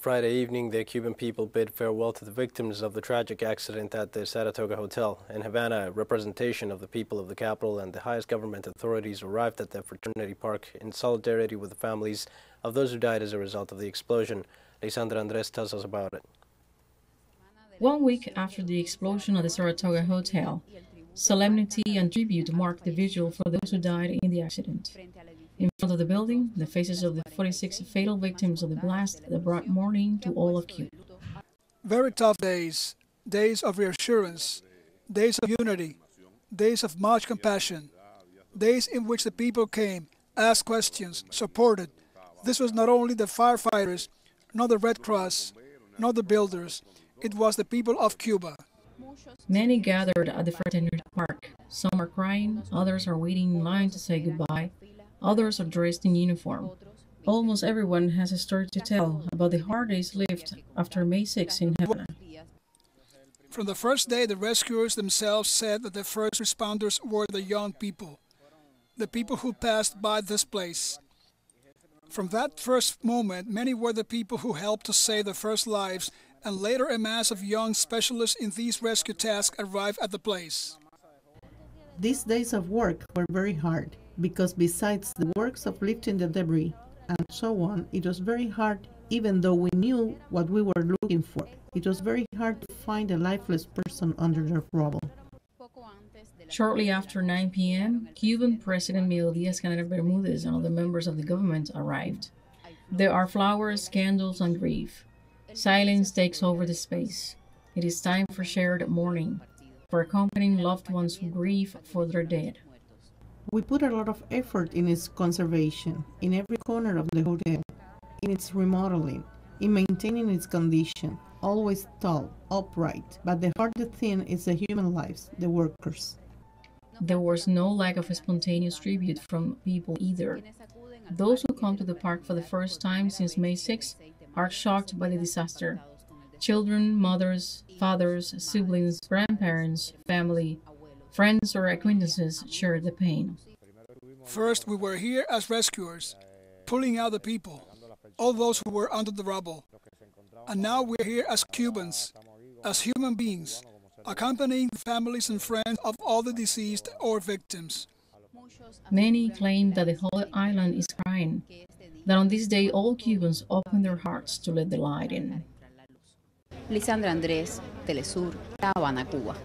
Friday evening, the Cuban people bid farewell to the victims of the tragic accident at the Saratoga Hotel. In Havana, a representation of the people of the capital and the highest government authorities arrived at the fraternity park in solidarity with the families of those who died as a result of the explosion. Lisandra Andres tells us about it. 1 week after the explosion at the Saratoga Hotel, solemnity and tribute marked the vigil for those who died in the accident. In front of the building, the faces of the 46 fatal victims of the blast that brought mourning to all of Cuba. Very tough days, days of reassurance, days of unity, days of much compassion, days in which the people came, asked questions, supported. This was not only the firefighters, not the Red Cross, not the builders, it was the people of Cuba. Many gathered at the fraternity park. Some are crying, others are waiting in line to say goodbye, others are dressed in uniform. Almost everyone has a story to tell about the hard days lived after May 6 in Havana. From the first day, the rescuers themselves said that the first responders were the young people, the people who passed by this place. From that first moment, many were the people who helped to save the first lives, and later a mass of young specialists in these rescue tasks arrived at the place. These days of work were very hard, because besides the works of lifting the debris and so on, it was very hard even though we knew what we were looking for. It was very hard to find a lifeless person under the rubble. Shortly after 9 p.m., Cuban President Miguel Díaz-Canel Bermúdez and other members of the government arrived. There are flowers, candles, and grief. Silence takes over the space. It is time for shared mourning, for accompanying loved ones who grieve for their dead. We put a lot of effort in its conservation, in every corner of the hotel, in its remodeling, in maintaining its condition, always tall, upright, but the hardest thing is the human lives, the workers. There was no lack of spontaneous tribute from people either. Those who come to the park for the first time since May 6 are shocked by the disaster. Children, mothers, fathers, siblings, grandparents, family, friends or acquaintances shared the pain. First, we were here as rescuers, pulling out the people, all those who were under the rubble. And now we're here as Cubans, as human beings, accompanying the families and friends of all the deceased or victims. Many claim that the whole island is crying, that on this day all Cubans open their hearts to let the light in. Lisandra Andrés, Telesur, Havana, Cuba.